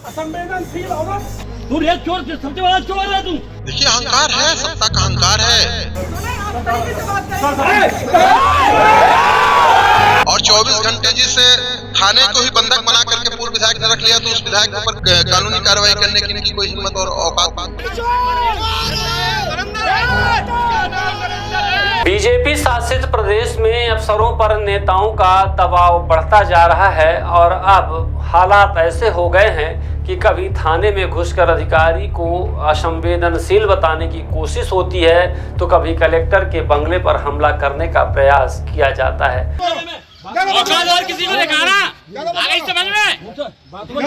असंवेदनशील औरत। तू रे चोर, सबसे बड़ा चोर है तू। देखिए अहंकार है, सत्ता का अहंकार है। और 24 घंटे जिस थाने को ही बंधक बना करके पूर्व विधायक ने रख लिया, तो उस विधायक के ऊपर कानूनी कार्रवाई करने की इनकी कोई हिम्मत और औकात नहीं। बीजेपी शासित प्रदेश में अफसरों पर नेताओं का दबाव बढ़ता जा रहा है और अब हालात ऐसे हो गए हैं कि कभी थाने में घुसकर अधिकारी को असंवेदनशील बताने की कोशिश होती है, तो कभी कलेक्टर के बंगले पर हमला करने का प्रयास किया जाता है। और किसी को दिखा रहा आगे समझ में बातों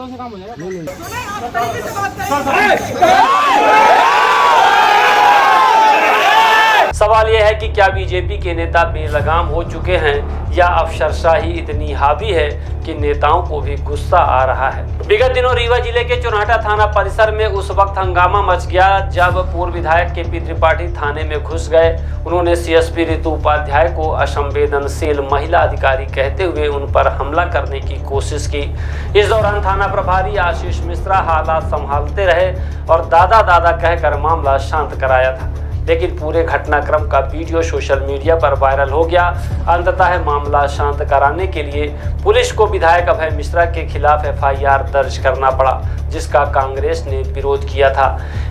से काम हो जाएगा। सवाल यह है कि क्या बीजेपी के नेता बेलगाम हो चुके हैं या अफसरशाही इतनी हावी है कि नेताओं को भी गुस्सा आ रहा है। विगत दिनों रीवा जिले के चुनाटा थाना परिसर में उस वक्त हंगामा मच गया जब पूर्व विधायक केपी त्रिपाठी थाने में घुस गए। उन्होंने सीएसपी ऋतु उपाध्याय को असंवेदनशील महिला अधिकारी कहते हुए उन पर हमला करने की कोशिश की। इस दौरान थाना प्रभारी आशीष मिश्रा हालात संभालते रहे और दादा दादा कहकर मामला शांत कराया था, लेकिन पूरे घटनाक्रम का वीडियो सोशल मीडिया पर वायरल हो गया। अंततः मामला शांत कराने के लिए पुलिस को विधायक अभय मिश्रा के खिलाफ एफआईआर दर्ज करना पड़ा, जिसका कांग्रेस ने विरोध किया था।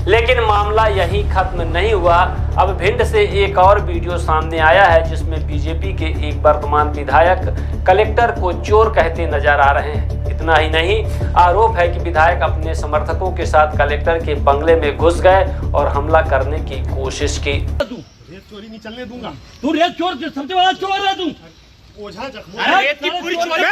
लेकिन मामला यहीं खत्म नहीं हुआ। अब भिंड से एक और वीडियो सामने आया है जिसमें बीजेपी के एक वर्तमान विधायक कलेक्टर को चोर कहते नजर आ रहे हैं। इतना ही नहीं, आरोप है कि विधायक अपने समर्थकों के साथ कलेक्टर के बंगले में घुस गए और हमला करने की कोशिश की। रेत चोरी नहीं चलने दूंगा। तू रेत चोर, सबसे बड़ा चोर है तू। ओझा रेत की पूरी चोरी।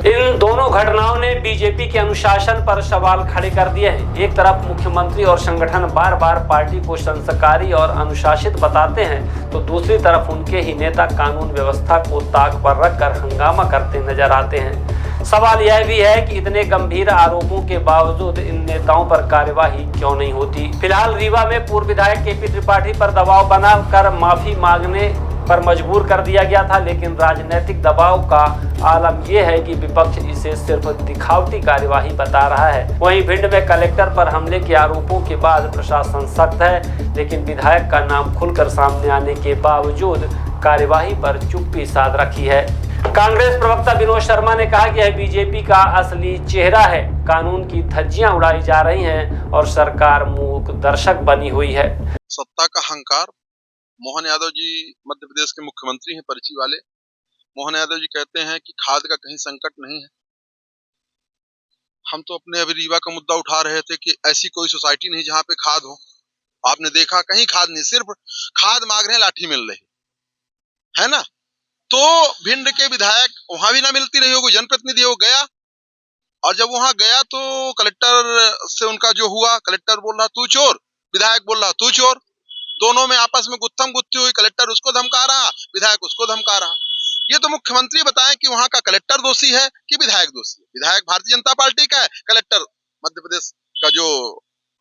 इन दोनों घटनाओं ने बीजेपी के अनुशासन पर सवाल खड़े कर दिए हैं। एक तरफ मुख्यमंत्री और संगठन बार बार पार्टी को संस्कारी और अनुशासित बताते हैं, तो दूसरी तरफ उनके ही नेता कानून व्यवस्था को ताक पर रखकर हंगामा करते नजर आते हैं। सवाल यह भी है कि इतने गंभीर आरोपों के बावजूद इन नेताओं पर कार्यवाही क्यों नहीं होती। फिलहाल रीवा में पूर्व विधायक केपी त्रिपाठी पर दबाव बनाकर माफी मांगने पर मजबूर कर दिया गया था, लेकिन राजनीतिक दबाव का आलम यह है कि विपक्ष इसे सिर्फ दिखावटी कार्यवाही बता रहा है। वहीं भिंड में कलेक्टर पर हमले के आरोपों के बाद प्रशासन सख्त है, लेकिन विधायक का नाम खुलकर सामने आने के बावजूद कार्यवाही पर चुप्पी साध रखी है। कांग्रेस प्रवक्ता विनोद शर्मा ने कहा कि यह बीजेपी का असली चेहरा है। कानून की धज्जियां उड़ाई जा रही हैं और सरकार मूक दर्शक बनी हुई है। सत्ता का अहंकार। मोहन यादव जी मध्य प्रदेश के मुख्यमंत्री हैं, पर्ची वाले। मोहन यादव जी कहते हैं कि खाद का कहीं संकट नहीं है। हम तो अपने अभी रीवा का मुद्दा उठा रहे थे कि ऐसी कोई सोसाइटी नहीं जहां पे खाद हो। आपने देखा कहीं खाद नहीं, सिर्फ खाद मांग रहे हैं, लाठी मिल रही है ना। तो भिंड के विधायक वहां भी ना मिलती रही होगी, जनप्रतिनिधि वो गया, और जब वहां गया तो कलेक्टर से उनका जो हुआ, कलेक्टर बोल रहा तू चोर, विधायक बोल रहा तू चोर। दोनों में आपस में गुत्थम गुत्थी हुई। कलेक्टर उसको धमका रहा, विधायक उसको धमका रहा। ये तो मुख्यमंत्री बताएं कि वहां का कलेक्टर दोषी है कि विधायक दोषी है। विधायक भारतीय जनता पार्टी का है, कलेक्टर मध्य प्रदेश का जो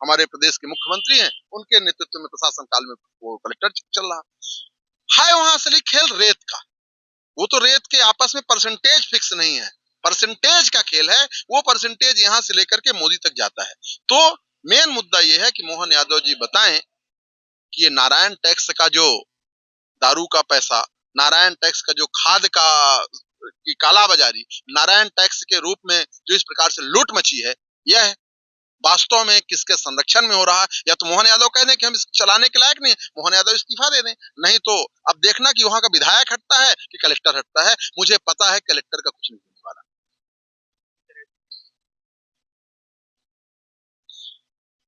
हमारे प्रदेश के मुख्यमंत्री हैं, उनके नेतृत्व में प्रशासन काल में वो कलेक्टर चल रहा है। वहां असली खेल रेत का। वो तो रेत के आपस में परसेंटेज फिक्स नहीं है, परसेंटेज का खेल है। वो परसेंटेज यहां से लेकर के मोदी तक जाता है। तो मेन मुद्दा ये है कि मोहन यादव जी बताएं कि ये नारायण टैक्स का जो दारू का पैसा, नारायण टैक्स का जो खाद का की कालाबाजारी, नारायण टैक्स के रूप में जो इस प्रकार से लूट मची है, यह वास्तव में किसके संरक्षण में हो रहा है। या तो मोहन यादव कह दें कि हम इस चलाने के लायक नहीं, मोहन यादव इस्तीफा दे दें, नहीं तो अब देखना कि वहां का विधायक हटता है कि कलेक्टर हटता है। मुझे पता है कलेक्टर का कुछ नहीं होने वाला।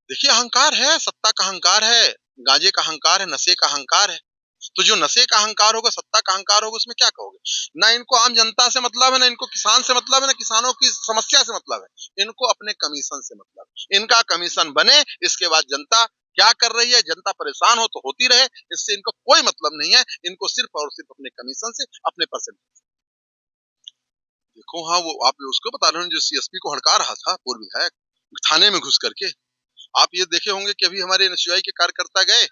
देखिए अहंकार है, सत्ता का अहंकार है, गांजे का अहंकार है, नशे का अहंकार है। तो जो नशे का अहंकार होगा, सत्ता का अहंकार होगा, उसमें क्या कहोगे। ना इनको आम जनता से मतलब है, ना इनको किसान से मतलब है, ना किसानों की समस्या से मतलब है। इनको अपने कमीशन से मतलब है। इनका कमीशन बने, इसके बाद जनता क्या कर रही है, जनता परेशान हो तो होती रहे, इससे इनको कोई मतलब नहीं है। इनको सिर्फ और सिर्फ अपने कमीशन से, अपने परसेंटेज। देखो हाँ, वो आप उसको बता रहे हो जो सीएसपी को हड़का रहा था, पूर्व विधायक, थाने में घुस करके। आप ये देखे होंगे कि अभी हमारे एनएसयूआई के कार्यकर्ता गए,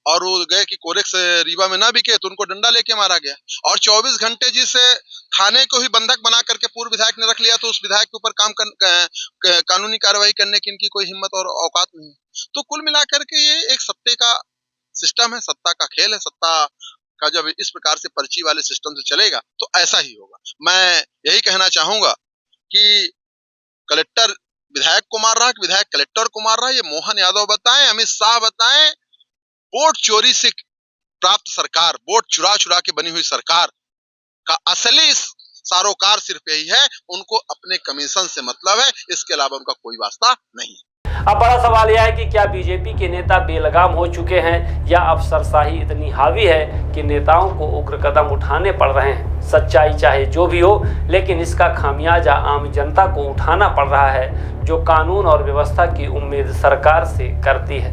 और वो गए कि कोरेक्स रीवा में ना बिके तो उनको डंडा लेके मारा गया। और 24 घंटे जिस थाने को ही बंधक बना करके पूर्व विधायक ने रख लिया तो उस विधायक के ऊपर कानूनी कार्रवाई करने की इनकी कोई हिम्मत और औकात नहीं है। तो कुल मिलाकर के ये एक सत्ते का सिस्टम है, सत्ता का खेल है। सत्ता का जब इस प्रकार से पर्ची वाले सिस्टम से चलेगा तो ऐसा ही होगा। मैं यही कहना चाहूंगा कि कलेक्टर विधायक को मार रहा है, विधायक कलेक्टर को मार रहा है, ये मोहन यादव बताएं, अमित शाह बताएं। वोट चोरी से प्राप्त सरकार, वोट चुरा चुरा के बनी हुई सरकार का असली सारोकार सिर्फ यही है, उनको अपने कमीशन से मतलब है, इसके अलावा उनका कोई वास्ता नहीं है। अब बड़ा सवाल यह है कि क्या बीजेपी के नेता बेलगाम हो चुके हैं या अफसरशाही इतनी हावी है कि नेताओं को उग्र कदम उठाने पड़ रहे हैं। सच्चाई चाहे जो भी हो, लेकिन इसका खामियाजा आम जनता को उठाना पड़ रहा है, जो कानून और व्यवस्था की उम्मीद सरकार से करती है।